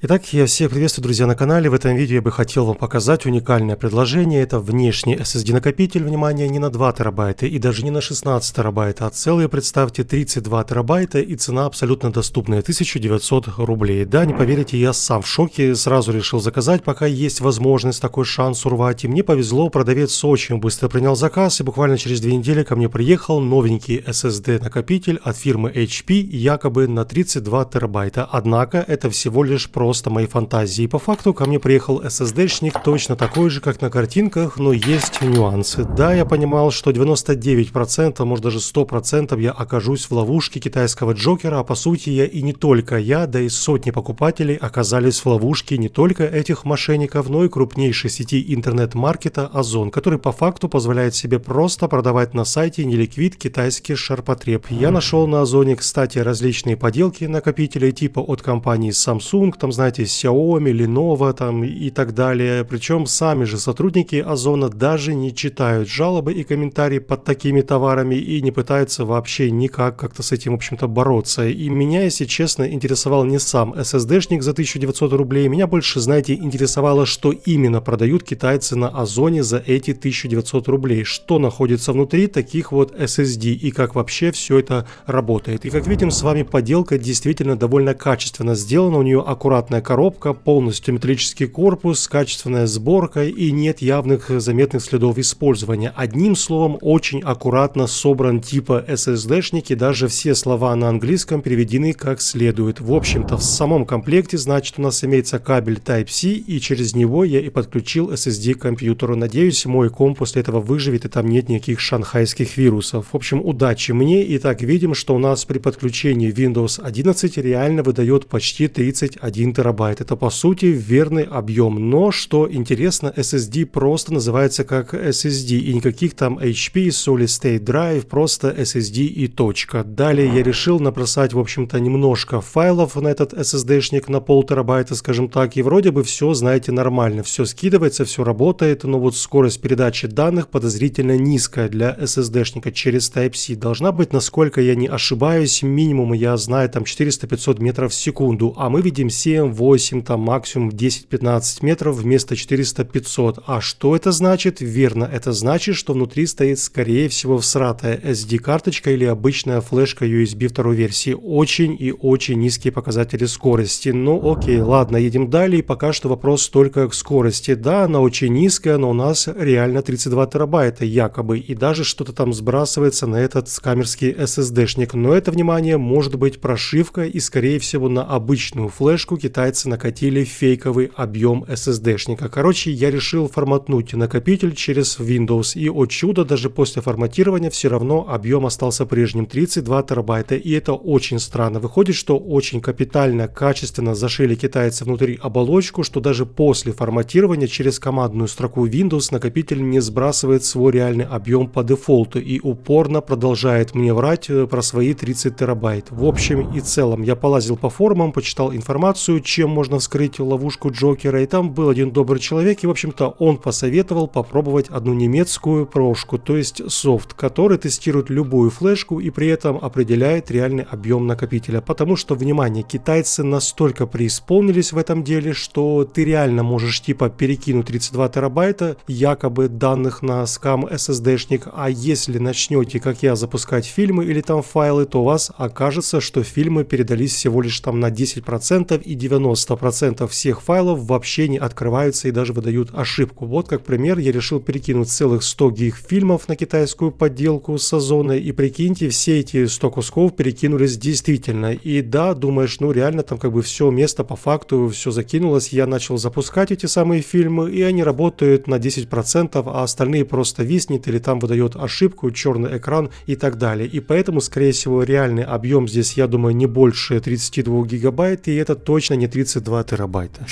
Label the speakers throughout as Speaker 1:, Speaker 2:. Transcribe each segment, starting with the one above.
Speaker 1: Итак, я всех приветствую, друзья, на канале. В этом видео я бы хотел вам показать уникальное предложение. Это внешний SSD-накопитель, внимание, не на 2 терабайта и даже не на 16 терабайт, а целые, представьте, 32 терабайта, и цена абсолютно доступная, 1900 рублей. Да, не поверите, я сам в шоке, сразу решил заказать, пока есть возможность, такой шанс урвать. И мне повезло, продавец очень быстро принял заказ, и буквально через 2 недели ко мне приехал новенький SSD-накопитель от фирмы HP, якобы на 32 терабайта. Однако это всего лишь просто мои фантазии. По факту ко мне приехал SSD-шник точно такой же, как на картинках, но есть нюансы. Да, я понимал, что 99%, может даже 100% я окажусь в ловушке китайского Джокера, а по сути я и не только я, да и сотни покупателей оказались в ловушке не только этих мошенников, но и крупнейшей сети интернет-маркета Озон, который по факту позволяет себе просто продавать на сайте неликвид китайский ширпотреб. Я нашел на Озоне, кстати, различные поделки накопителей типа от компании Samsung, там, знаете, Xiaomi, Lenovo там и так далее. Причем сами же сотрудники Озона даже не читают жалобы и комментарии под такими товарами и не пытаются вообще никак как-то с этим, в общем-то, бороться. И меня, если честно, интересовал не сам SSD-шник за 1900 рублей, меня больше, знаете, интересовало, что именно продают китайцы на Озоне за эти 1900 рублей, что находится внутри таких вот SSD и как вообще все это работает. И как видим с вами, поделка действительно довольно качественно сделана, у нее аккуратная коробка, полностью металлический корпус, качественная сборка и нет явных заметных следов использования. Одним словом, очень аккуратно собран типа SSD-шник, и даже все слова на английском переведены как следует. В общем-то, в самом комплекте, значит, у нас имеется кабель Type-C, и через него я и подключил SSD к компьютеру. Надеюсь, мой комп после этого выживет и там нет никаких шанхайских вирусов. В общем, удачи мне. Итак, видим, что у нас при подключении Windows 11 реально выдает почти 31 терабайт. Это по сути верный объем, но что интересно, SSD просто называется как SSD и никаких там HP, Solid State Drive, просто SSD и точка. Далее я решил набросать, в общем-то, немножко файлов на этот SSD-шник на 0,5 терабайта, скажем так, и вроде бы все, знаете, нормально, все скидывается, все работает, но вот скорость передачи данных подозрительно низкая для SSD-шника через Type-C. Должна быть, насколько я не ошибаюсь, минимум, я знаю, там 400-500 метров в секунду, а мы видим 7-8, там максимум 10-15 метров вместо 400-500. А что это значит? Верно, это значит, что внутри стоит, скорее всего, всратая SD-карточка или обычная флешка USB второй версии. Очень и очень низкие показатели скорости. Ну окей, ладно, едем далее. И пока что вопрос только к скорости. Да, она очень низкая, но у нас реально 32 терабайта якобы. И даже что-то там сбрасывается на этот скамерский SSD-шник. Но это, внимание, может быть прошивка, и скорее всего на обычную флешку китайцы накатили фейковый объем SSD-шника. Короче, я решил форматнуть накопитель через Windows, и о чудо, даже после форматирования все равно объем остался прежним, 32 терабайта, и это очень странно. Выходит, что очень капитально, качественно зашили китайцы внутри оболочку, что даже после форматирования через командную строку Windows накопитель не сбрасывает свой реальный объем по дефолту и упорно продолжает мне врать про свои 30 терабайт. В общем и целом, я полазил по форумам, почитал информацию, чем можно вскрыть ловушку Джокера, и там был один добрый человек, и, в общем-то, он посоветовал попробовать одну немецкую прошку, то есть софт, который тестирует любую флешку и при этом определяет реальный объем накопителя, потому что, внимание, китайцы настолько преисполнились в этом деле, что ты реально можешь типа перекинуть 32 терабайта якобы данных на скам SSD-шник, а если начнете, как я, запускать фильмы или там файлы, то у вас окажется, что фильмы передались всего лишь там на 10% и 90% всех файлов вообще не открываются и даже выдают ошибку. Вот как пример, я решил перекинуть целых 100 гиг фильмов на китайскую подделку с Озона, и прикиньте, все эти 100 кусков перекинулись действительно. И да, думаешь, ну реально там как бы все место по факту, все закинулось, я начал запускать эти самые фильмы, и они работают на 10%, а остальные просто виснет или там выдает ошибку, черный экран и так далее. И поэтому, скорее всего, реальный объем здесь, я думаю, не больше 32 гигабайт, и это точно не 32 терабайта.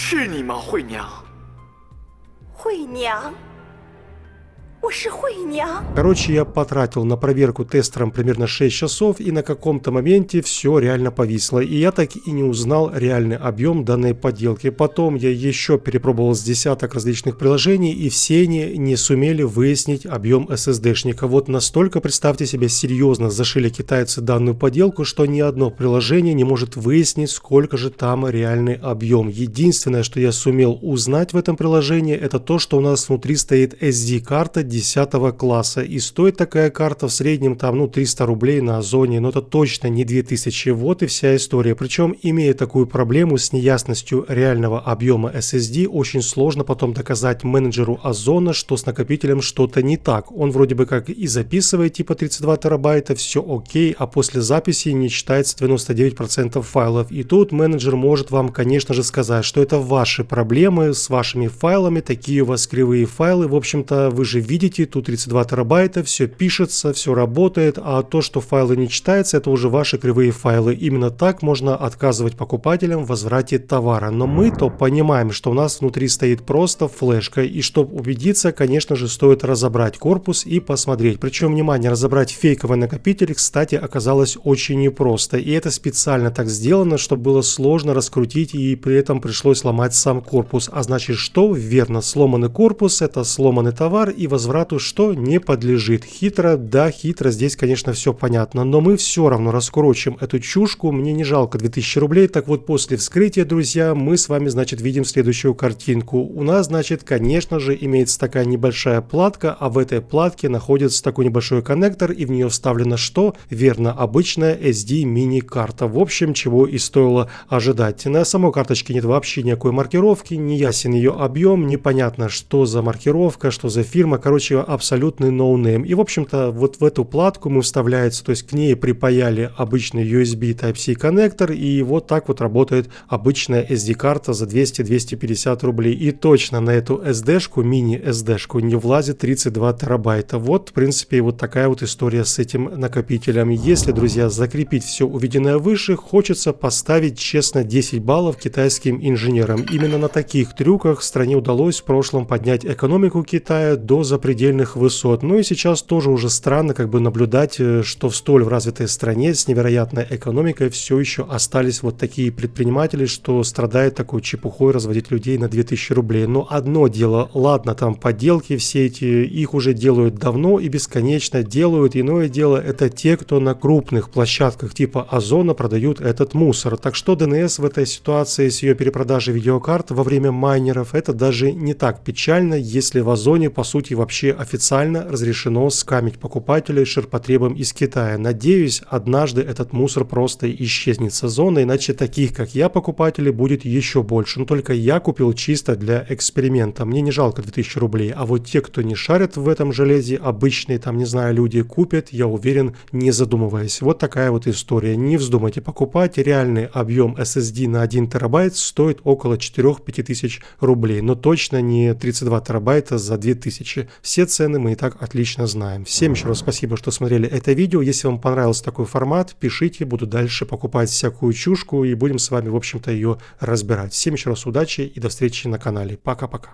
Speaker 2: 我是惠娘。
Speaker 1: Короче, я потратил на проверку тестером примерно 6 часов, и на каком-то моменте все реально повисло. И я так и не узнал реальный объем данной подделки. Потом я еще перепробовал с десяток различных приложений, и все они не сумели выяснить объем SSD-шника. Вот настолько, представьте себе, серьезно зашили китайцы данную подделку, что ни одно приложение не может выяснить, сколько же там реальный объем. Единственное, что я сумел узнать в этом приложении, это то, что у нас внутри стоит SD-карта 10 класса. И стоит такая карта в среднем там 300 рублей на Озоне, но это точно не 2000. Вот и вся история. Причем, имея такую проблему с неясностью реального объема SSD, очень сложно потом доказать менеджеру Озона, что с накопителем что-то не так. Он вроде бы как и записывает типа 32 терабайта, все окей, а после записи не читается 99% файлов. И тут менеджер может вам, конечно же, сказать, что это ваши проблемы с вашими файлами, такие у вас кривые файлы. В общем-то, вы же видите, тут 32 терабайта, все пишется, все работает, а то, что файлы не читаются, это уже ваши кривые файлы. Именно так можно отказывать покупателям в возврате товара. Но мы-то понимаем, что у нас внутри стоит просто флешка, и чтобы убедиться, конечно же, стоит разобрать корпус и посмотреть. Причем, внимание, разобрать фейковый накопитель, кстати, оказалось очень непросто, и это специально так сделано, чтобы было сложно раскрутить, и при этом пришлось ломать сам корпус. А значит, что? Верно, сломанный корпус — это сломанный товар, и возврату что? Не подлежит. Хитро, да, хитро, здесь, конечно, все понятно, но мы все равно раскручим эту чушку, мне не жалко 2000 рублей. Так вот, после вскрытия, друзья, мы с вами, значит, видим следующую картинку. У нас, значит, конечно же, имеется такая небольшая платка, а в этой платке находится такой небольшой коннектор, и в нее вставлено что? Верно, обычная SD мини-карта. В общем, чего и стоило ожидать. На самой карточке нет вообще никакой маркировки, не ясен ее объем, непонятно, что за маркировка, что за фирма, короче, абсолютный ноунейм. И, в общем-то, вот в эту платку мы вставляется, то есть к ней припаяли обычный USB Type-C коннектор, и вот так вот работает обычная SD-карта за 200-250 рублей. И точно на эту SD-шку, мини-SD-шку, не влазит 32 терабайта. Вот, в принципе, вот такая вот история с этим накопителем. Если, друзья, закрепить все увиденное выше, хочется поставить, честно, 10 баллов китайским инженерам. Именно на таких трюках стране удалось в прошлом поднять экономику Китая до запредельных высот. Ну и сейчас тоже уже странно как бы наблюдать, что в столь развитой стране с невероятной экономикой все еще остались вот такие предприниматели, что страдают такой чепухой разводить людей на 2000 рублей. Но одно дело, ладно, там подделки все эти, их уже делают давно и бесконечно делают. Иное дело, это те, кто на крупных площадках типа Озона продают этот мусор. Так что ДНС в этой ситуации с ее перепродажей видеокарт во время майнеров, это даже не так печально, если в Озоне по сути вообще официально разрешено скамить покупателей ширпотребом из Китая. Надеюсь, однажды этот мусор просто исчезнет с Озона, иначе таких, как я, покупателей будет еще больше. Но только я купил чисто для эксперимента. Мне не жалко 2000 рублей. А вот те, кто не шарят в этом железе, обычные там, не знаю, люди купят, я уверен, не задумываясь. Вот такая вот история. Не вздумайте покупать. Реальный объем SSD на 1 терабайт стоит около 4-5 тысяч рублей. Но точно не 32 терабайта за 2000. Все цены мы и так отлично знаем. Всем еще раз спасибо, что смотрели это видео. Если вам понравился такой формат, пишите, буду дальше покупать всякую чушку и будем с вами, в общем-то, ее разбирать. Всем еще раз удачи и до встречи на канале. Пока-пока.